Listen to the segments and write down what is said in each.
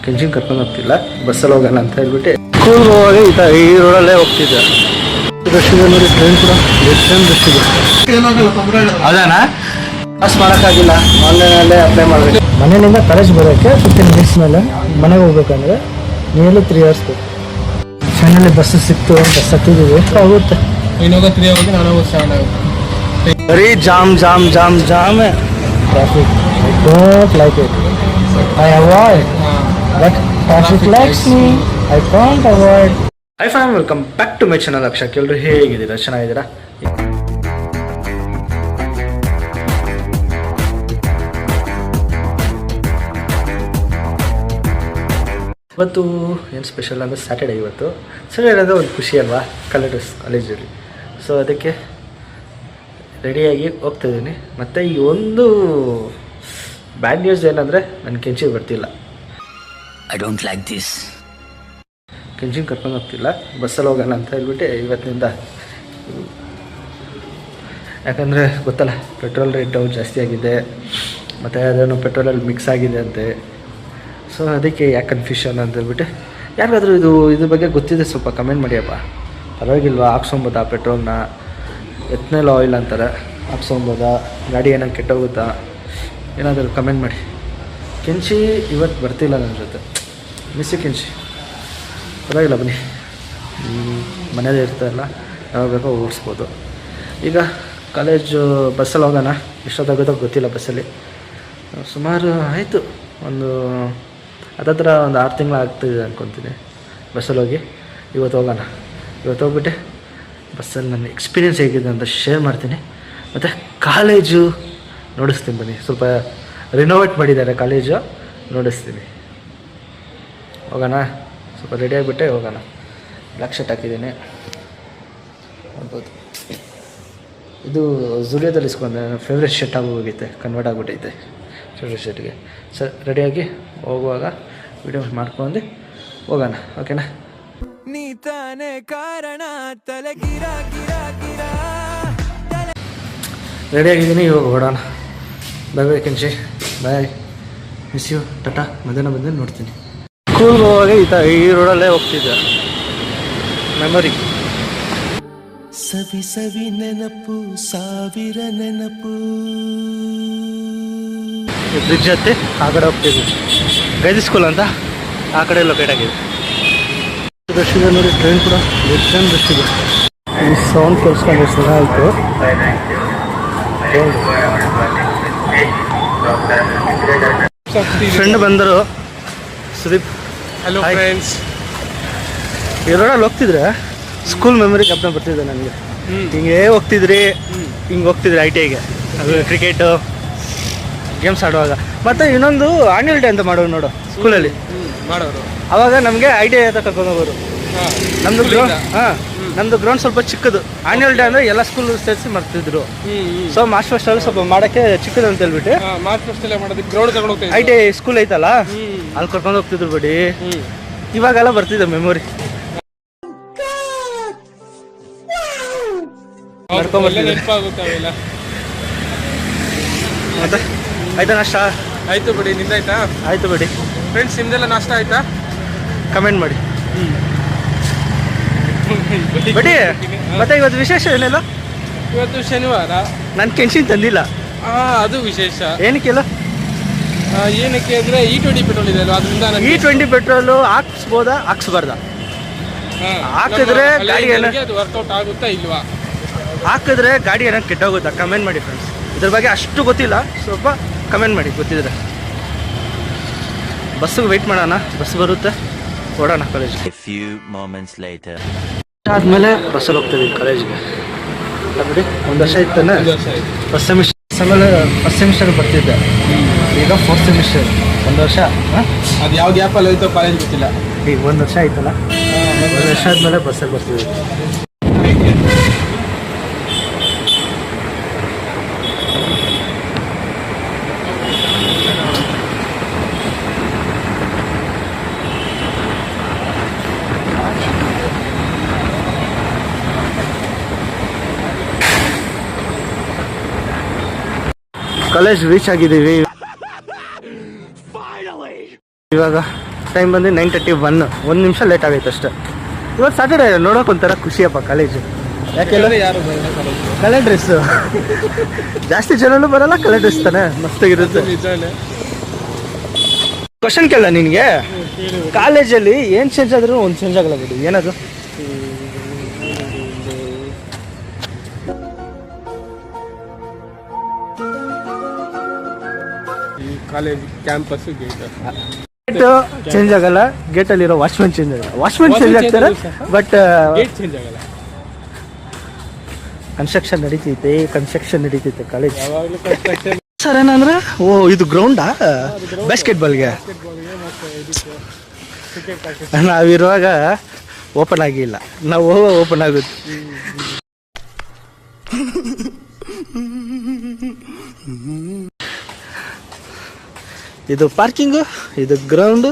ಕೆಂಚಿನ ಕರ್ಕೊಂಡು ಹೋಗ್ತಿಲ್ಲ, ಬಸ್ಸಲ್ಲಿ ಹೋಗೋಣ ಅಂತ ಹೇಳ್ಬಿಟ್ಟು ಸ್ಕೂಲ್ಗೆ ಹೋಗುವಾಗ ಈ ರೋಡಲ್ಲೇ ಹೋಗ್ತಿದ್ದೆ. ರಶ್ ಇದೆ ನೋಡಿ, ಟ್ರೈನ್ ಕೂಡ ರಶ್ ಇದೆ. ಅದಾನ ಪಾಸ್ ಮಾಡೋಕ್ಕಾಗಿಲ್ಲ, ಆನ್ಲೈನಲ್ಲೇ ಅಪ್ಲೈ ಮಾಡಬೇಕು. ಮನೆಯಿಂದ ಕಾಲೇಜ್ ಬರೋಕ್ಕೆ 15 ಮಿನಿಟ್ಸ್ ಮೇಲೆ ಮನೆಗೆ ಹೋಗ್ಬೇಕಂದ್ರೆ ನಿಯರ್ಲಿ 3 hours ಬೇಕು. ಚೆನ್ನೈಲಿ ಬಸ್ ಸಿಕ್ತು, ಬಸ್ ಹತ್ತಿದ್ದೀವಿ, ಆಗುತ್ತೆ. ಇನ್ನೋಗ 3 hours, ನಾನು 7 hours. ಬರೀ jam jam jam jam traffic. I don't like it. I avoid, but traffic likes me. I can't avoid. Hi fam, welcome back to my channel Akshak. ಎಲ್ಲರೂ ಹೇಗಿದ್ದೀರಾ? ಚೆನ್ನಾಗಿದ್ದೀರಾ? ಇವತ್ತು ಏನು ಸ್ಪೆಷಲ್ ಅಂದರೆ ಸ್ಯಾಟರ್ಡೇ. ಇವತ್ತು ಸ್ಯಾಟರ್ಡೇ ಅಂದರೆ ಒಂದು ಖುಷಿ ಅಲ್ವಾ, ಕಾಲೇಜಲ್ಲಿ. ಸೊ ಅದಕ್ಕೆ ರೆಡಿಯಾಗಿ ಹೋಗ್ತಾಯಿದ್ದೀನಿ. ಮತ್ತು ಈ ಒಂದು ಬ್ಯಾಡ್ ನ್ಯೂಸ್ ಏನಂದರೆ ನನ್ನ ಕೆಂಚಿಗೆ ಬರ್ತಿಲ್ಲ. I don't like this. ಕೆಂಚಿನ ಕರ್ಕೊಂಡು ಹೋಗ್ತಿಲ್ಲ, ಬಸ್ಸಲ್ಲಿ ಹೋಗೋಣ ಅಂತ ಹೇಳ್ಬಿಟ್ಟು ಇವತ್ತಿನಿಂದ. ಯಾಕಂದರೆ ಗೊತ್ತಲ್ಲ, ಪೆಟ್ರೋಲ್ ರೇಟು ಜಾಸ್ತಿ ಆಗಿದೆ, ಮತ್ತು ಅದೇನೋ ಪೆಟ್ರೋಲಲ್ಲಿ ಮಿಕ್ಸ್ ಆಗಿದೆ ಅಂತೆ. ಸೊ ಅದಕ್ಕೆ ಯಾಕೆ ಕನ್ಫ್ಯೂಷನ್ ಅಂತ ಹೇಳ್ಬಿಟ್ಟು, ಯಾರಿಗಾದರೂ ಇದ್ರ ಬಗ್ಗೆ ಗೊತ್ತಿದೆ ಸ್ವಲ್ಪ ಕಮೆಂಟ್ ಮಾಡಿಯಪ್ಪ. ಪರವಾಗಿಲ್ವಾ, ಹಾಕ್ಸೊಬೋದಾ ಪೆಟ್ರೋಲ್ನ? ಎಥೆನಾಲ್ ಆಯಿಲ್ ಅಂತಾರೆ, ಹಾಕ್ಸೊಬೋದಾ? ಗಾಡಿ ಏನಾದ್ರು ಕೆಟ್ಟೋಗುತ್ತಾ? ಏನಾದರೂ ಕಮೆಂಟ್ ಮಾಡಿ. ಕೆಂಚಿ ಇವತ್ತು ಬರ್ತಿಲ್ಲ ನನ್ನ ಜೊತೆ, ಮಿಸ್ಸಿ ಕೆಂಚಿ. ಪರವಾಗಿಲ್ಲ, ಬನ್ನಿ, ಮನೇಲಿ ಇರ್ತಾರಲ್ಲ, ಯಾವಾಗ ಬೇಕೋ ಓಡಿಸ್ಬೋದು. ಈಗ ಕಾಲೇಜು ಬಸ್ಸಲ್ಲಿ ಹೋಗೋಣ. ಎಷ್ಟೊತ್ತಾಗುತ್ತೋ ಗೊತ್ತಿಲ್ಲ ಬಸ್ಸಲ್ಲಿ. ಸುಮಾರು ಆಯಿತು, ಒಂದು ಹತ್ತತ್ರ ಒಂದು 6 ತಿಂಗಳು ಆಗ್ತಿದೆ ಅಂದ್ಕೊತೀನಿ ಬಸ್ಸಲ್ಲಿ ಹೋಗಿ. ಇವತ್ತು ಹೋಗೋಣ. ಇವತ್ತು ಹೋಗ್ಬಿಟ್ಟು ಬಸ್ಸಲ್ಲಿ ನನ್ನ ಎಕ್ಸ್ಪೀರಿಯೆನ್ಸ್ ಹೇಗಿದೆ ಅಂತ ಶೇರ್ ಮಾಡ್ತೀನಿ. ಮತ್ತು ಕಾಲೇಜು ನೋಡಿಸ್ತೀನಿ, ಬನ್ನಿ. ಸ್ವಲ್ಪ ರಿನೋವೇಟ್ ಮಾಡಿದ್ದಾರೆ ಕಾಲೇಜು, ನೋಡಿಸ್ತೀನಿ. ಹೋಗೋಣ, ಸ್ವಲ್ಪ ರೆಡಿಯಾಗಿಬಿಟ್ಟೆ ಹೋಗೋಣ. ಬ್ಲ್ಯಾಕ್ ಶರ್ಟ್ ಹಾಕಿದ್ದೀನಿ, ನೋಡ್ಬೋದು. ಇದು ಝುರಿಯೋದಲ್ಲಿ ಇಸ್ಕೊಂಡೆ, ನನ್ನ ಫೇವ್ರೆಟ್ ಶರ್ಟ್ ಆಗೋಗೈತೆ, ಕನ್ವರ್ಟ್ ಆಗಿಬಿಟ್ಟೈತೆ ಫೇವ್ರೆಟ್ ಶರ್ಟ್ಗೆ. ರೆಡಿಯಾಗಿ ಹೋಗುವಾಗ ವಿಡಿಯೋ ಮಾಡ್ಕೊಂಡು ಹೋಗೋಣ, ಓಕೆನಾ? ನೀ ತಾನೇ ಕಾರಣ, ತಲೆ ಗಿರ ಗಿರ ಗಿರ. ರೆಡಿಯಾಗಿದ್ದೀನಿ, ಇವಾಗ ಹೊಡೋಣ. ಬಾಯ್ ಬಾಯ್ ಕೆಂಚಿ, ಬಾಯ್, ಮಿಸ್ ಯು, ಟಾಟಾ. ಮಧ್ಯಾಹ್ನ ಬಂದು ನೋಡ್ತೀನಿ. ಸ್ಕೂಲ್ಗೆ ಹೋಗುವಾಗ ಈ ರೋಡಲ್ಲೇ ಹೋಗ್ತಿದ್ದೆ. ಮೆಮೊರಿ ಸವಿ ಸವಿ ನೆನಪು, ಸಾವಿರ ನೆನಪು. ಬ್ರಿಡ್ಜ್ ಹತ್ತಿ ಆ ಕಡೆ ಹೋಗ್ತಿದ್ವಿ, ಗೈದಿ ಸ್ಕೂಲ್ ಅಂತ, ಆ ಕಡೆ ಲೊಕೇಟ್ ಆಗಿದೆ. ರಶ್ ಇದೆ ನೋಡಿ, ಟ್ರೈನ್ ಕೂಡ ರಶ್ ಇದೆ. ಈ ಸೌಂಡ್ ಕೇಳಿಸ್ಕೊಂಡು ಎಷ್ಟು ದಿನ ಆಯಿತು. ಫ್ರೆಂಡ್ ಬಂದರು, ಸುದೀಪ್. Hello friends. ಈ ರೋಡಲ್ಲಿ ಹೋಗ್ತಿದ್ರೆ ಸ್ಕೂಲ್ ಮೆಮೊರಿ ಜ್ಞಾಪನ ಬರ್ತಿದ್ದೆ ನನಗೆ. ಹಿಂಗೆ ಹೋಗ್ತಿದ್ರಿ, ಹಿಂಗೆ ಹೋಗ್ತಿದ್ರಿ ITIಗೆ, ಅದು ಕ್ರಿಕೆಟು ಗೇಮ್ಸ್ ಆಡುವಾಗ. ಮತ್ತು ಇನ್ನೊಂದು ಆನ್ಯುವಲ್ ಡೇ ಅಂತ ಮಾಡೋರು ನೋಡು ಸ್ಕೂಲಲ್ಲಿ ಮಾಡೋರು. ಆವಾಗ ನಮಗೆ ITI ಅಂತ ಕರ್ಕೊಂಡು ಹೋಗೋರು. ನಮ್ಮದು ಗ್ರೌಂಡ್, ನಮ್ಮದು ಗ್ರೌಂಡ್ ಸ್ವಲ್ಪ ಚಿಕ್ಕದು. ಆನ್ಯುವಲ್ ಡೇ ಅಂದರೆ ಎಲ್ಲ ಸ್ಕೂಲ್ ಸೇರಿಸಿ ಮಾಡ್ತಿದ್ರು. ಸೊ ಮಾರ್ಚ್ ಫಸ್ಟಲ್ಲಿ ಸ್ವಲ್ಪ ಮಾಡೋಕ್ಕೆ ಚಿಕ್ಕದು ಅಂತ ಹೇಳ್ಬಿಟ್ಟು ಮಾರ್ಚ್ ಫಸ್ಟ್ ಎಲ್ಲ ಮಾಡೋದಕ್ಕೆ ಗ್ರೌಂಡ್ ಕರ್ಕೊಂಡು ಹೋಗ್ತಾ ITI ಸ್ಕೂಲ್ ಐತಲ್ಲ, ಅಲ್ಲಿ ಕರ್ಕೊಂಡು ಹೋಗ್ತಿದ್ರು ಬಡಿ. ಇವಾಗೆಲ್ಲ ಬರ್ತಿದ್ದೆ ಮೆಮೊರಿ. ನೆನಪಾಗುತ್ತಾವೆಲ್ಲ. ಮತ್ತೆ ಆಯ್ತಾ ನಾಷ್ಟ? ಆಯ್ತು ಬಿಡಿ, ನಿಂದಾಯ್ತಾ? ಆಯಿತು ಬಿಡಿ. ಫ್ರೆಂಡ್ಸ್, ನಿಮ್ದೆಲ್ಲ ನಾಷ್ಟ ಆಯ್ತಾ? ಕಮೆಂಟ್ ಮಾಡಿ ಬಡಿ. ಮತ್ತೆ ಇವತ್ತು ವಿಶೇಷ ಏನಿಲ್ಲ? ಇವತ್ತು ಶನಿವಾರ. ನಾನು ಕೆಂಚಿನ ತಂದಿಲ್ಲ. ಅದು ವಿಶೇಷ. ಏನಕ್ಕೆಲ್ಲ? ಏನಕ್ಕೆ ಅಂದರೆ E20 ಪೆಟ್ರೋಲ್ ಇದೆ ಅಲ್ವಾ, ಅದರಿಂದ E20 ಪೆಟ್ರೋಲು ಹಾಕ್ಸ್ಬೋದಾ ಹಾಕ್ಸ್ಬಾರ್ದಾ? ಹಾಕಿದ್ರೆ ಗಾಡಿ ಅದು ವರ್ಕೌಟ್ ಆಗುತ್ತಾ ಇಲ್ವಾ? ಹಾಕಿದ್ರೆ ಗಾಡಿ ಏನಾದ್ರು ಕೆಟ್ಟೋಗುತ್ತಾ? ಕಮೆಂಟ್ ಮಾಡಿ ಫ್ರೆಂಡ್ಸ್. ಇದ್ರ ಬಗ್ಗೆ ಅಷ್ಟು ಗೊತ್ತಿಲ್ಲ, ಸ್ವಲ್ಪ ಕಮೆಂಟ್ ಮಾಡಿ ಗೊತ್ತಿದ್ರೆ. ಬಸ್ಸಿಗೆ ವೆಯ್ಟ್ ಮಾಡೋಣ, ಬಸ್ ಬರುತ್ತೆ, ಓಡೋಣ ಕಾಲೇಜ್ಗೆ. ಆದಮೇಲೆ ಬಸ್ಸಲ್ಲಿ ಹೋಗ್ತೀವಿ ಕಾಲೇಜ್ಗೆ. ನೋಡಿ, 1 ವರ್ಷ ಇತ್ತಾನೆ ಫಸ್ಟ್ ಸೆಮಿಸ್ಟರ್. ಆಮೇಲೆ ಫಸ್ಟ್ ಸೆಮಿಸ್ಟರ್ ಬರ್ತಿದ್ದೆ, ಈಗ 4th ಸೆಮಿಸ್ಟರ್. 1 ವರ್ಷ. ಅದು ಯಾವ ಗ್ಯಾಪಲ್ಲಿ ಹೋಯ್ತೋ ಕಾಲೇಜ್ ಗೊತ್ತಿಲ್ಲ. ಈಗ 1 ವರ್ಷ ಆಯ್ತಲ್ಲ, 1 ವರ್ಷ ಆದಮೇಲೆ ಬಸ್ಸಲ್ಲಿ ಬರ್ತಿದ್ವಿ. ಕಾಲೇಜ್ ರೀಚ್ ಆಗಿದ್ದೀವಿ. ಇವಾಗ ಟೈಮ್ ಬಂದು 9:31. 1 ನಿಮಿಷ ಲೇಟ್ ಆಗೈತೆ ಅಷ್ಟೇ. ಇವತ್ತು ಸಾಟರ್ಡೆ ನೋಡೋಕೆ ಒಂಥರ ಖುಷಿಯಪ್ಪ ಕಾಲೇಜು. ಯಾಕೆಲ್ಲ ಯಾರು ಬರಲ್ಲ ಕಾಲೇಜ್ಗೆ. ಕಲರ್ ಡ್ರೆಸ್ಸು ಜಾಸ್ತಿ ಜನನೂ ಬರಲ್ಲ, ಕಲರ್ ಡ್ರೆಸ್ ತಾನೆ ಮಸ್ತಾಗಿರುತ್ತೆ. ನಿಜಾನೇ. ಕ್ವಶನ್ ಕೇಳ ನಿನಗೆ, ಕಾಲೇಜಲ್ಲಿ ಏನು ಚೇಂಜ್ ಆದ್ರೂ ಒಂದು ಚೇಂಜ್ ಆಗಲ್ಲ ಬಿಡು, ಏನದು? ಈ college campus gate gate change ಆಗಲ್ಲ, ಗೇಟಲ್ಲಿರೋ ವಾಚ್ಮನ್ ಚೇಂಜ್ ಆಗಲ್ಲ. ವಾಚ್ಮನ್ ಚೇಂಜ್ ಆಗ್ತಾರೆ, ಬಟ್ ಗೇಟ್ ಚೇಂಜ್ ಆಗಲ್ಲ. ಕನ್ಸ್ಟ್ರಕ್ಷನ್ ನಡೀತೈತೆ ಕಾಲೇಜ್. ಯಾವಾಗಲೂ ಕನ್ಸ್ಟ್ರಕ್ಷನ್. ಸರ್ ಏನಂದ್ರೆ, ಓ ಇದು ಗ್ರೌಂಡಾ ಬಾಸ್ಕೆಟ್ಬಾಲ್ಗೆ? ನಾವಿರುವಾಗ ಓಪನ್ ಆಗಿಲ್ಲ, ನಾವು ಓಪನ್ ಆಗುತ್ತೆ. ಇದು ಪಾರ್ಕಿಂಗು, ಇದು ಗ್ರೌಂಡು,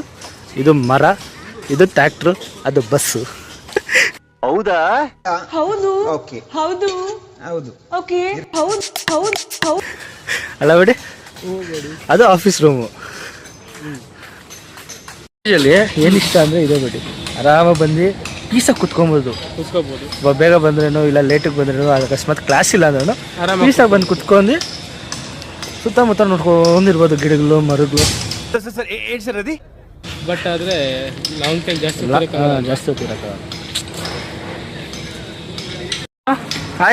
ಇದು ಮರ, ಇದು ಟ್ರ್ಯಾಕ್ಟ್ರು, ಅದು ಬಸ್ಸು. ಹೌದಾ? ಹೌದು ಓಕೆ. ಹೌದು ಹೌದು. ಓಕೆ ಹೌದು ಹೌದು ಹೌದು ಅಲ್ಲ ಬಿಡಿ, ಅದು ಆಫೀಸ್ ರೂಮು. ಏನು ಇಷ್ಟ ಅಂದರೆ ಇದೇ ಬಿಡಿ, ಆರಾಮಾಗಿ ಬಂದು ಪೀಸಾಗಿ ಕುತ್ಕೊಬೋದು. ಬೇಗ ಬಂದ್ರೇನು ಇಲ್ಲ ಲೇಟಿಗೆ ಬಂದ್ರೇನು, ಅಕಸ್ಮಾತ್ ಕ್ಲಾಸ್ ಇಲ್ಲ ಅಂದ್ರೂ ಪೀಸಾಗಿ ಬಂದು ಕುತ್ಕೊಂಡು ಸುತ್ತಮುತ್ತ ನೋಡ್ಕೊಂಡಿರ್ಬೋದು, ಗಿಡಗಳು ಮರಗಳು. ಬಟ್ ಆದರೆ ಲಾಂಗ್ ಟೈಮ್ ಜಾಸ್ತಿ ಜಾಸ್ತಿ ಹೊತ್ತಿರಕ್ಕ.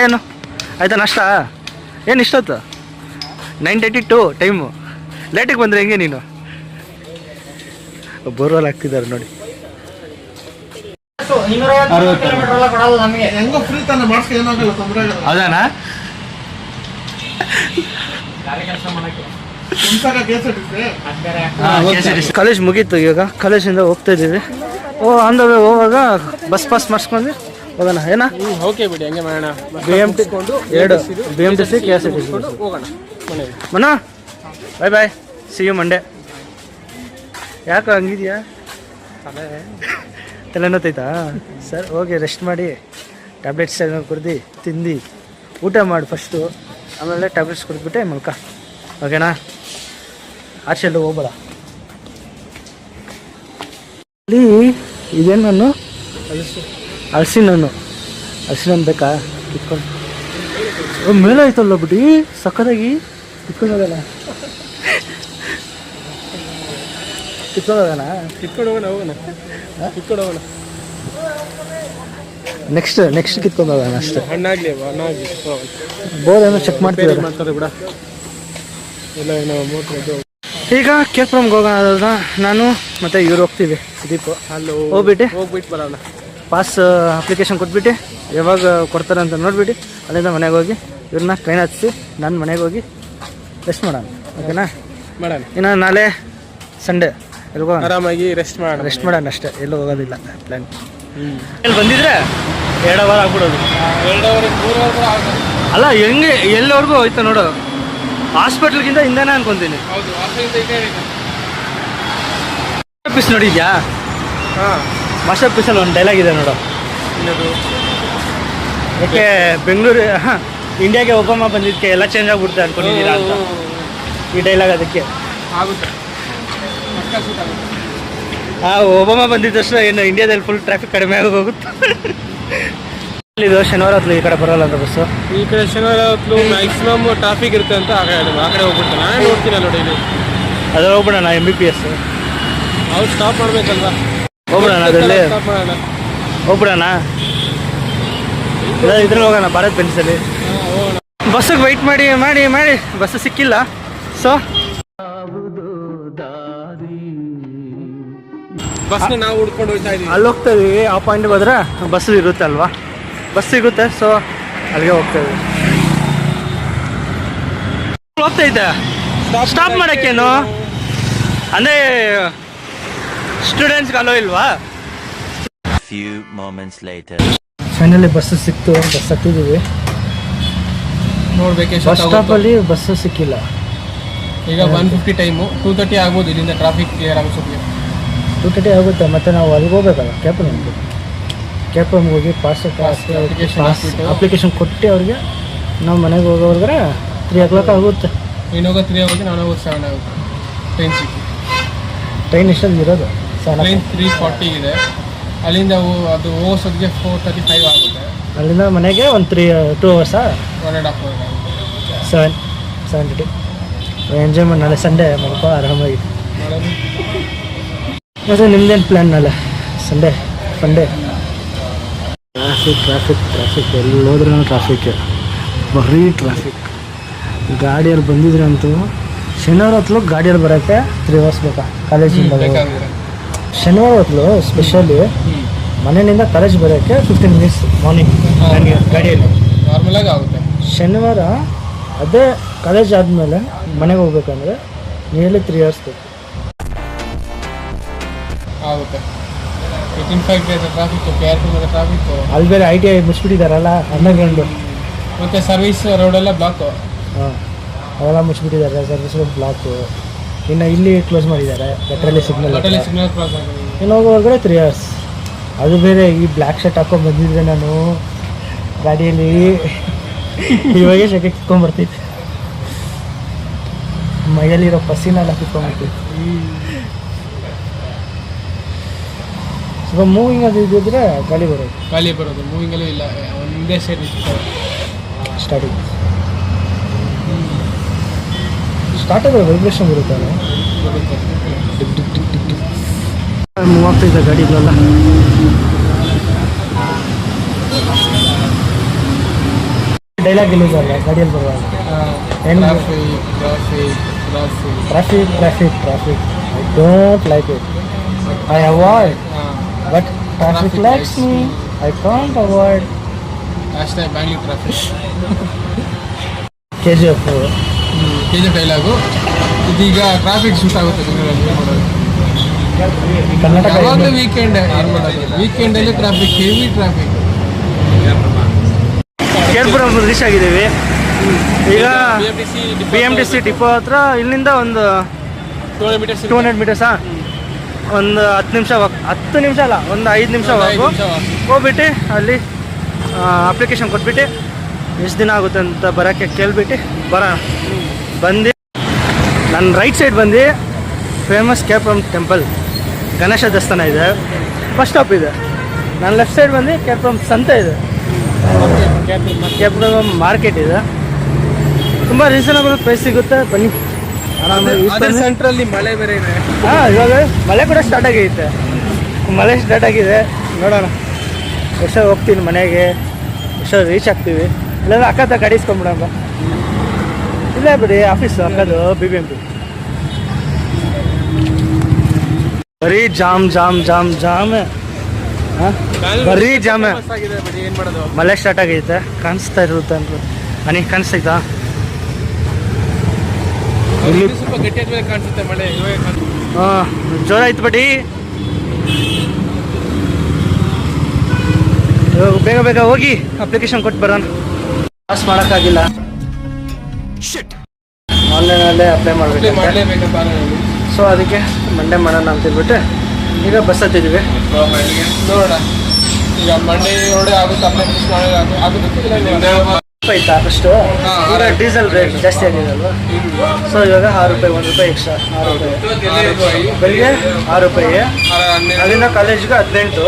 ಏನು ಆಯ್ತಾ ನಾಷ್ಟ? ಏನು ಇಷ್ಟೊತ್ತು? 9:32 ಟೈಮು. ಲೇಟಿಗೆ ಬಂದರೆ ಹೆಂಗೆ ನೀನು? ಬೋರ್ವೆಲ್ ಹಾಕ್ತಿದ್ದಾರೆ ನೋಡಿ. ಹೌದಾನಾ? ಕಾಲೇಜ್ ಮುಗೀತು, ಇವಾಗ ಕಾಲೇಜಿಂದ ಹೋಗ್ತಾ ಇದ್ದೀವಿ. ಆನ್ ದ ವೇ ಹೋಗುವಾಗ ಬಸ್ ಪಾಸ್ ಮಾಡಿಸ್ಕೊಂಡು ಹೋಗೋಣ. ಏನ ಓಕೆ ಬಿಡಿ, ಹಂಗೆ ಮಾಡೋಣ. BMTC 2 KSRTC ಹೋಗೋಣ ಮನೆಗೆ. ಮನೋ ಬಾಯ್ ಬಾಯ್, ಸಿ ಯು ಮಂಡೇ. ಯಾಕೆ ಹಂಗಿದ್ಯಾ? ತಲೆನೋತೈತಾ? ಸರ್ ಹೋಗಿ ರೆಸ್ಟ್ ಮಾಡಿ, ಟ್ಯಾಬ್ಲೆಟ್ಸ್ ಎಲ್ಲ ಕುಡ್ದು ತಿಂದು ಊಟ ಮಾಡಿ ಫಸ್ಟು, ಆಮೇಲೆ ಟ್ಯಾಬ್ಲೆಟ್ಸ್ ಕುಡಿದ್ಬಿಟ್ಟೆ ಮಲ್ಕ. ಓಕೆನಾ? ಆಚೆ ಎಲ್ಲ ಹೋಗ್ಬೇಡ. ಅಲ್ಲಿ ಇದೇನು ನಾನು ಹಲಸಿನ ಹಣ್ಣು ಬೇಕಾ? ಕಿತ್ಕೊಂಡು ಮೇಲೆ ಆಯ್ತಲ್ಲ ಬಿಡಿ, ಸಕ್ಕತ್ತಾಗಿ ಕಿತ್ಕೊಂಡೋಗೋಣ. ನೆಕ್ಸ್ಟ್ ಕಿತ್ಕೊಂಡು ಹೋಗೋಣ ಅಷ್ಟೇ. ಹಣ್ಣಾಗ್ಲಿ ಬೋರ್ ಏನೋ ಚೆಕ್ ಮಾಡ್ತಿದ್ದಾರೆ. ಮಾಡ್ತಾರೆ ಬಿಡ. ಎಲ್ಲ ಏನೋ ಈಗ ಕೇರ್ಪುರಮ್ಗೆ ಹೋಗೋಣ. ನಾನು ಮತ್ತೆ ಇವ್ರು ಹೋಗ್ತೀವಿ, ಸುದೀಪ್. ಹೋಗ್ಬಿಟ್ಟು ಬರೋಣ. ಪಾಸ್ ಅಪ್ಲಿಕೇಶನ್ ಕೊಟ್ಬಿಟ್ಟು ಯಾವಾಗ ಕೊಡ್ತಾರೆ ಅಂತ ನೋಡ್ಬಿಟ್ಟು ಅಲ್ಲಿಂದ ಮನೆಗೆ ಹೋಗಿ ಇವ್ರನ್ನ ಟ್ರೈನ್ ಹತ್ತಿಸಿ ನಾನು ಮನೆಗೆ ಹೋಗಿ ರೆಸ್ಟ್ ಮಾಡೋಣ. ಓಕೆನಾ? ಮಾಡೋಣ. ಇನ್ನು ನಾಳೆ ಸಂಡೇ ಎಲ್ಗೋ ಆರಾಮಾಗಿ ರೆಸ್ಟ್ ಮಾಡೋಣ ಅಷ್ಟೇ, ಎಲ್ಲೂ ಹೋಗೋದಿಲ್ಲ ಪ್ಲ್ಯಾನ್. ಇಲ್ಲಿ ಬಂದಿದ್ರೆ 2 ಅವರ್ ಆಗ್ಬಿಡೋದು. 2 ಅವರ್ 3 ಅವರ್ ಅಲ್ಲ, ಹೆಂಗೆ ಎಲ್ಲವರೆಗೂ ಹೋಯ್ತು ನೋಡು. ಹಾಸ್ಪಿಟ್ಲ್ಗಿಂತ ಹಿಂದೆನೇ ಅನ್ಕೊಂತೀನಿ. ಹೌದು, ಪೀಸ್ ನೋಡಿದ್ಯಾ? ಹಾಂ, ಮಾಸ್ಟರ್ ಪೀಸಲ್ಲಿ ಒಂದು ಡೈಲಾಗ್ ಇದೆ ನೋಡು. ಯಾಕೆ ಬೆಂಗಳೂರು ಇಂಡಿಯಾಗೆ ಒಬಾಮ ಬಂದಿದ್ದಕ್ಕೆ ಎಲ್ಲ ಚೇಂಜ್ ಆಗ್ಬಿಡ್ತಾರೆ ಅನ್ಕೊಂಡಿದ್ದೀರಾ ಅಂತ ಈ ಡೈಲಾಗ್. ಅದಕ್ಕೆ ಆಗುತ್ತೆ. ಒಬಾಮ ಬಂದಿದ್ದಷ್ಟು ಏನು ಇಂಡಿಯಾದಲ್ಲಿ ಫುಲ್ ಟ್ರಾಫಿಕ್ ಕಡಿಮೆ ಆಗಿ ಹೋಗುತ್ತೆ. ಇದು ಶನಿವಾರ ಹೊತ್ತು ಈ ಕಡೆ ಬರೋಲ್ಲ ಅಂತ ಬಸ್ಸು. ಈ ಕಡೆ ಶನಿವಾರ ಹೊತ್ತು ಮ್ಯಾಕ್ಸಿಮಮ್ ಟ್ರಾಫಿಕ್ ಇರುತ್ತೆ ಅಂತ ಆ ಕಡೆ ಹೋಗ್ಬಿಡ್ತಾರೆ. ನಾನು ನೋಡ್ತೀನಲ್ಲ ಡೈಲಿ. ಅದ್ರಲ್ಲಿ ಹೋಗ್ಬಿಡೋಣ, MBPS ಅವ್ರು ಸ್ಟಾಪ್ ಮಾಡ್ಬೇಕಲ್ವಾ? ಹೋಗ್ಬಿಡೋಣ, ಅದರಲ್ಲಿ ಸ್ಟಾಪ್ ಮಾಡೋಣ. ಹೋಗ್ಬಿಡೋಣ. ಇದ್ರಲ್ಲಿ ಹೋಗೋಣ, ಭಾರತ್ ಬೆನ್ಸಲ್ಲಿ. ಹೋಗೋಣ. ಬಸ್ಸಿಗೆ ವೆಯ್ಟ್ ಮಾಡಿ ಬಸ್ಸು ಸಿಕ್ಕಿಲ್ಲ. ಸೊ ಬಸ್ನ ನಾವು ಹುಡ್ಕೊಂಡು ಹೋಗ್ತಾ ಇದೀವಿ. ಅಲ್ಲಿ ಹೋಗ್ತಾ ಇದೀವಿ. ಆ ಪಾಯಿಂಟ್ಗೆ ಹೋದ್ರೆ ಬಸ್ಸು ಇರುತ್ತೆ ಅಲ್ವಾ, ಬಸ್ ಸಿಗುತ್ತೆ. ಸೊ ಅಲ್ಲಿಗೆ ಹೋಗ್ತಾ ಇದೀವಿ. ಹೋಗ್ತೈತೆ ಸ್ಟಾಪ್ ಮಾಡೋಕ್ಕೇನು ಅಂದರೆ ಸ್ಟೂಡೆಂಟ್ಸ್ಗೆ ಅಲೋ ಇಲ್ವಾ? Few moments later. Finally bus ಸಿಕ್ತು, ಬಸ್ ಹತ್ತಿದ್ದೀವಿ. ನೋಡ್ಬೇಕು. ಬಸ್ ಸ್ಟಾಪಲ್ಲಿ ಬಸ್ಸು ಸಿಕ್ಕಿಲ್ಲ. ಈಗ 1:50 ಟೈಮು, 2:30 ಆಗ್ಬೋದು. ಇಲ್ಲಿಂದ ಟ್ರಾಫಿಕ್ ಕ್ಲಿಯರ್ ಆಗೋಷ್ಟೊತ್ತಿಗೆ 2:30 ಆಗುತ್ತೆ. ಮತ್ತು ನಾವು ಅಲ್ಲಿಗೆ ಹೋಗ್ಬೇಕಲ್ಲ, ಕ್ಯಾಪ್ರಮ್ಗೆ ಹೋಗಿ ಪಾಸ್ ಅಪ್ಲಿಕೇಶನ್ ಕೊಟ್ಟು ಅವ್ರಿಗೆ ನಾವು ಮನೆಗೆ ಹೋಗೋವ್ರಿಗೆ 3 o'clock ಆಗುತ್ತೆ. ನೀನು ಹೋಗೋ 3 ಆಗುತ್ತೆ, ನಾನು ಹೋಗೋದು 7 ಆಗುತ್ತೆ. ಟ್ರೈನ್ ಸಿಕ್ಕಿ ಟ್ರೈನ್ ಎಷ್ಟೊಂದು ಇರೋದು ಟ್ರೈನ್ 3:40 ಇದೆ. ಅಲ್ಲಿಂದ ಅದು ಹೋಗೋಸೋದಿಗೆ 4:35 ಆಗುತ್ತೆ. ಅಲ್ಲಿಂದ ಮನೆಗೆ ಒಂದು 2 ಅವರ್ಸಾ 1.5 ಅವರ್ ಆಗುತ್ತೆ. 7:30. ಎಂಜಾಯ್ ಮಾಡಿ ನಾಳೆ ಸಂಡೇ ಮಲ್ಪ ಆರಾಮಾಗಿ. ಮತ್ತು ನಿಮ್ದೇನು ಪ್ಲ್ಯಾನ್ ನಾಳೆ ಸಂಡೇ ಸಂಡೇ? ಟ್ರಾಫಿಕ್ ಎಲ್ಲಿ ಹೋದ್ರೂ ಟ್ರಾಫಿಕ್, ಬರೀ ಟ್ರಾಫಿಕ್. ಗಾಡಿಯಲ್ಲಿ ಬಂದಿದ್ರೆ ಅಂತೂ ಶನಿವಾರ ಹೊತ್ತು ಗಾಡಿಯಲ್ಲಿ ಬರೋಕ್ಕೆ 3 ಅವರ್ಸ್ ಬೇಕಾ ಕಾಲೇಜಿಂದ? ಶನಿವಾರ ಹೊತ್ತು ಸ್ಪೆಷಲಿ ಮನೆಯಿಂದ ಕಾಲೇಜ್ ಬರೋಕ್ಕೆ 15 ಮಿನಿಟ್ಸ್ ಮಾರ್ನಿಂಗ್ ನನಗೆ ಗಾಡಿಯಲ್ಲಿ ನಾರ್ಮಲಾಗಿ ಆಗುತ್ತೆ. ಶನಿವಾರ ಅದೇ ಕಾಲೇಜ್ ಆದಮೇಲೆ ಮನೆಗೆ ಹೋಗ್ಬೇಕಂದ್ರೆ ನಿಯರ್ಲಿ 3 ಅವರ್ಸ್ ಬೇಕು ಆಗುತ್ತೆ. 18 ಟ್ರಾಫಿಕ್ಕು, KRP ಟ್ರಾಫಿಕ್ಕು, ಅಲ್ಲಿ ಬೇರೆ ITI ಮುಚ್ಚಿಬಿಟ್ಟಿದ್ದಾರಲ್ಲ ಅಂಡರ್ಗ್ರೌಂಡು, ಮತ್ತು ಸರ್ವಿಸ್ ರೋಡೆಲ್ಲ ಬ್ಲಾಕು. ಹಾಂ ಅವೆಲ್ಲ ಮುಚ್ಚಿಬಿಟ್ಟಿದ್ದಾರೆ, ಸರ್ವಿಸ್ ರೋಡ್ ಬ್ಲಾಕು. ಇನ್ನು ಇಲ್ಲಿ ಕ್ಲೋಸ್ ಮಾಡಿದ್ದಾರೆ ಗಟ್ರಲ್ಲಿ ಸಿಗ್ನಲ್. ಸಿಗ್ನಲ್ ಕ್ರಾಸ್ ಆಗಿದೆ. ಇನ್ನು ಹೋಗೋ ಹೊರಗಡೆ 3 ಅವರ್ಸ್. ಅದು ಬೇರೆ ಈ ಬ್ಲ್ಯಾಕ್ ಶರ್ಟ್ ಹಾಕೊಂಡು ಬಂದಿದ್ದರೆ ನಾನು ಗಾಡಿಯಲ್ಲಿ ಇವಾಗೆ ಶೆಕೆ ಕಿತ್ಕೊಂಡ್ಬರ್ತೈತೆ, ಮೈಯಲ್ಲಿರೋ ಪಸಿನೆಲ್ಲ ಕಿತ್ಕೊಂಡ್ಬರ್ತೈತೆ. ಸ್ವಲ್ಪ ಮೂವಿಂಗ್ ಅದು ಇದ್ದಿದ್ರೆ ಗಾಳಿ ಬರೋದು ಮೂವಿಂಗಲ್ಲೂ ಇಲ್ಲ, ಒಂದೇ ಸೈಡ್ ಸ್ಟಾರ್ಟಿಂಗ್ ಸ್ಟಾರ್ಟ್ ಆದರೆ ವೈಬ್ರೇಷನ್ ಬರುತ್ತಲ್ಲ, ಮೂವ್ ಆಗ್ತಾಯಿದ್ದ ಗಾಡಿಗಳೆಲ್ಲ. ಡೈಲಾಗ್ ರಿಲೀಸ್ ಅಲ್ಲ ಗಾಡಿಯಲ್ಲಿ ಬರುವಾಗ, traffic I don't like it, I avoid, but traffic likes me, I can't avoid. ಅಷ್ಟೇ ಬ್ಯಾಂಗ್ಳೂರ್ ಟ್ರಾಫಿಕ್. KGF ಡೈಲಾಗು ಇದೀಗ ಟ್ರಾಫಿಕ್ ಶೂಟ್ ಆಗುತ್ತೆ ಬೆಂಗಳೂರಲ್ಲಿ. ಕರ್ನಾಟಕ ಯಾವಾಗಲೂ ವೀಕೆಂಡ್ ಏನು ಮಾಡೋದು, ವೀಕೆಂಡಲ್ಲಿ traffic, heavy traffic. KR Puram reach ಆಗಿದ್ದೀವಿ ಈಗ. BMTC ಡಿಪೋ ಹತ್ರ ಇಲ್ಲಿಂದ ಒಂದು 200 ಮೀಟರ್ಸಾ, ಒಂದು 10 ನಿಮಿಷ ಅಲ್ಲ, ಒಂದು 5 ನಿಮಿಷ ಹೋಗ್ಬಿಟ್ಟು ಅಲ್ಲಿ ಅಪ್ಲಿಕೇಶನ್ ಕೊಟ್ಬಿಟ್ಟು ಎಷ್ಟು ದಿನ ಆಗುತ್ತೆ ಅಂತ ಬರೋಕ್ಕೆ ಕೇಳ್ಬಿಟ್ಟು ಬರೋಣ. ಬಂದು ನನ್ನ ರೈಟ್ ಸೈಡ್ ಬಂದು ಫೇಮಸ್ ಕೇರ್ಪುರಂ ಟೆಂಪಲ್, ಗಣೇಶ ದೇವಸ್ಥಾನ ಇದೆ, ಬಸ್ ಸ್ಟಾಪ್ ಇದೆ. ನನ್ನ ಲೆಫ್ಟ್ ಸೈಡ್ ಬಂದು ಕೇರ್ಪುರಂ ಸಂತೆ ಇದೆ, ಕೇರ್ಪುರಂ ಮಾರ್ಕೆಟ್ ಇದೆ. ತುಂಬ ರೀಸನಬಲ್ ಪ್ರೈಸ್ ಸಿಗುತ್ತೆ, ಬನ್ನಿ ಆರಾಮಾಗಿ. ಸೆಂಟ್ರಲ್ಲಿ ಮಳೆ ಬೇರೆ ಇದೆ. ಹಾಂ, ಇವಾಗ ಮಳೆ ಕೂಡ ಸ್ಟಾರ್ಟ್ ಆಗೈತೆ, ಮಳೆ ಸ್ಟಾರ್ಟ್ ಆಗಿದೆ. ನೋಡೋಣ ಎಷ್ಟೋ ಹೋಗ್ತೀನಿ ಮನೆಗೆ, ಎಷ್ಟೋ ರೀಚ್ ಆಗ್ತೀವಿ. ಇಲ್ಲಾಂದ್ರೆ ಅಕ್ಕ ಗಾಡಿ ಇಸ್ಕೊಂಬಿಡೋಣ. ಇಲ್ಲೇ ಬಿಡಿ ಆಫೀಸು ಅಕ್ಕದು BBMP. ಬರೀ ಜಾಮ್ ಜಾಮ್ ಜಾಮ್ ಜಾಮ್, ಹಾಂ ಬರೀ ಜಾಮ್. ಏನು ಮಾಡೋದು, ಮಳೆ ಸ್ಟಾರ್ಟ್ ಆಗೈತೆ, ಕಾಣಿಸ್ತಾ ಇರುತ್ತೆ ಅಂತ. ನನಗೆ ಕಾಣಿಸ್ತೈತಾ? ಇಲ್ಲಿ ಸ್ವಲ್ಪ ಗಟ್ಟಿ ಆದ್ಮೇಲೆ ಕಾಣಿಸುತ್ತೆ ಮಳೆ. ಹಾಂ ಜೋರ ಆಯ್ತು ಬಡಿ. ಬೇಗ ಬೇಗ ಹೋಗಿ ಅಪ್ಲಿಕೇಶನ್ ಕೊಟ್ಟು ಬರೋಣ. ಪಾಸ್ ಮಾಡೋಕ್ಕಾಗಿಲ್ಲ, ಆನ್ಲೈನಲ್ಲೇ ಅಪ್ಲೈ ಮಾಡಬೇಕು, ಮಾಡಲೇಬೇಕಂತ. ಸೊ ಅದಕ್ಕೆ ಮಂಡೇ ಮಾಡೋಣ ಅಂತೇಳ್ಬಿಟ್ಟು ಈಗ ಬಸ್ ಹತ್ತಿದ್ದೀವಿ. ನೋಡೋಣ, ಈಗ ಮಂಡೇ ರೋಡೇ ಆಗುತ್ತೆ, ಅಪ್ಲಿಕೇಶನ್ ಆಗುತ್ತೆ. ಆಯ್ತಾ ಅಷ್ಟು? ಈಗ ಡೀಸೆಲ್ ರೇಟ್ ಜಾಸ್ತಿ ಆಗಿದೆ ಅಲ್ವಾ, ಸೊ ಇವಾಗ 6 ರೂಪಾಯಿ, 1 ರೂಪಾಯಿ ಎಕ್ಸ್ಟ್ರಾ. 6 ರೂಪಾಯಿ ಬೆಳಿಗ್ಗೆ 6 ರೂಪಾಯಿ, ಅಲ್ಲಿಂದ ಕಾಲೇಜಿಗೆ 18.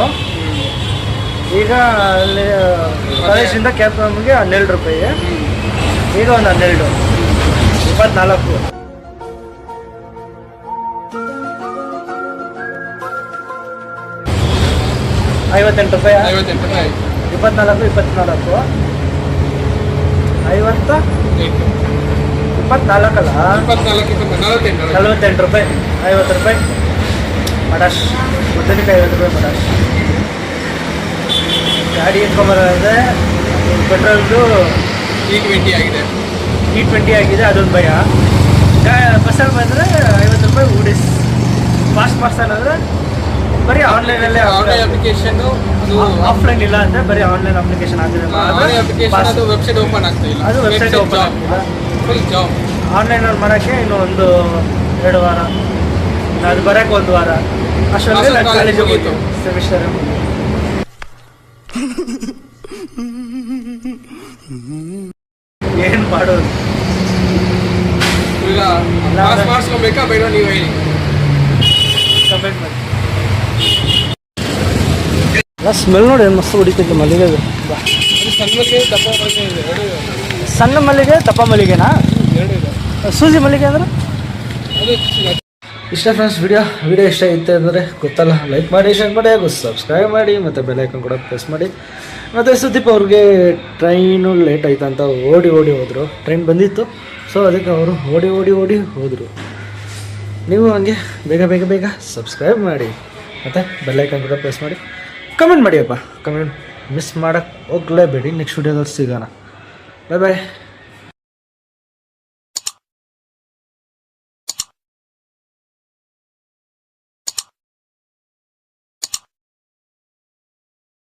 ಈಗ ಅಲ್ಲಿ ಕಾಲೇಜಿಂದ ಕೇರ್ಪುರಮ್ಗೆ 12 ರೂಪಾಯಿ, ಈಗ ಒಂದು 12, 24. ₹58, 24, 24, 50, 24 ಅಲ್ಲ, 48 ರೂಪಾಯಿ, 50 ರೂಪಾಯಿ ಮಡಾಶ್, ಉದ್ದನಿಕಾಯಿ 50 ರೂಪಾಯಿ ಮಡಾಶ್. ಗಾಡಿ ಎತ್ಕೊಂಬರೋದ್ರೆ ಪೆಟ್ರೋಲ್ದು E20 ಆಗಿದೆ, E20 ಆಗಿದೆ, ಅದೊಂದು ಭಯ. ಬಸ್ಸಲ್ಲಿ ಬಂದರೆ 50 ರೂಪಾಯಿ ಉಡಿಸ್. ಫಾಸ್ಟ್ ಪಾರ್ಸಲ್ ಅಂದರೆ ಬರೀ ಆನ್ಲೈನಲ್ಲೇ, ಆನ್ಲೈನ್ ಅಪ್ಲಿಕೇಶನ್, ಆಫ್ಲೈನ್ ಇಲ್ಲ ಅಂದರೆ ಬರೀ ಆನ್ಲೈನ್ ಅಪ್ಲಿಕೇಶನ್ ಆಗಿದೆ. ಅದು ವೆಬ್ಸೈಟ್ ಓಪನ್ ಆಗ್ತಾ ಇಲ್ಲ, ಅದು ವೆಬ್ಸೈಟ್ ಓಪನ್ ಆಗ್ತಿಲ್ಲ. Full job. ಆನ್ಲೈನಲ್ಲಿ ಮಾಡೋಕ್ಕೆ ಇನ್ನೂ 1-2 ವಾರ, ಅದು ಬರೋಕ್ಕೆ 1 ವಾರ ಅಷ್ಟೊಂದು ನಾನು ಕಾಲೇಜಿಗೆ ಹೋಗಿತ್ತು. ಸೆಮಿಸ್ಟರ್ ಏನು ಮಾಡೋದು ಈಗ ಪಾಸ್ ಮಾಡಿಸ್ಕೊಬೇಕಾ ಬೇಡ ನೀವು ಹೇಳಿ, ಕಮೆಂಟ್ ಮಾಡಿ. ಸ್ಮೆಲ್ ನೋಡಿ ಏನು ಮಸ್ತ್ ಹೊಡಿತೈತೆ ಮಲ್ಲಿಗೆ ಅದು ಸಣ್ಣ ಮಲ್ಲಿಗೆ ದಪ್ಪ ಮಲ್ಲಿಗೆ ಇದೆ, ಎರಡು ಇದೆ. ಸಣ್ಣ ಮಲ್ಲಿಗೆ ದಪ್ಪ ಮಲ್ಲಿಗೆನಾ? ಎರಡು ಇದೆ. ಸೂಜಿ ಮಲ್ಲಿಗೆ ಅಂದ್ರೆ ಅದು ಇಷ್ಟ ಫ್ರೆಂಡ್ಸ್. ವಿಡಿಯೋ ಇಷ್ಟ ಇತ್ತು ಅಂದರೆ ಗೊತ್ತಲ್ಲ, ಲೈಕ್ ಮಾಡಿ, ಶೇರ್ ಮಾಡಿ, ಹಾಗೂ ಸಬ್ಸ್ಕ್ರೈಬ್ ಮಾಡಿ, ಮತ್ತು ಬೆಲ್ ಐಕನ್ ಕೂಡ ಪ್ರೆಸ್ ಮಾಡಿ. ಮತ್ತು ಸುದೀಪ್ ಅವ್ರಿಗೆ ಟ್ರೈನು ಲೇಟ್ ಆಯ್ತು ಅಂತ ಓಡಿ ಹೋದರು. ಟ್ರೈನ್ ಬಂದಿತ್ತು, ಸೊ ಅದಕ್ಕೆ ಅವರು ಓಡಿ ಹೋದರು. ನೀವು ಹಂಗೆ ಬೇಗ ಸಬ್ಸ್ಕ್ರೈಬ್ ಮಾಡಿ, ಮತ್ತು ಬೆಲ್ ಐಕನ್ ಕೂಡ ಪ್ರೆಸ್ ಮಾಡಿ. ಕಮೆಂಟ್ ಮಾಡಿಯಪ್ಪ, ಕಮೆಂಟ್ ಮಿಸ್ ಮಾಡೋಕ್ಕೆ ಹೋಗಲೇಬೇಡಿ. ನೆಕ್ಸ್ಟ್ ವಿಡಿಯೋದಲ್ಲಿ ಸಿಗೋಣ. ಬಾಯ್.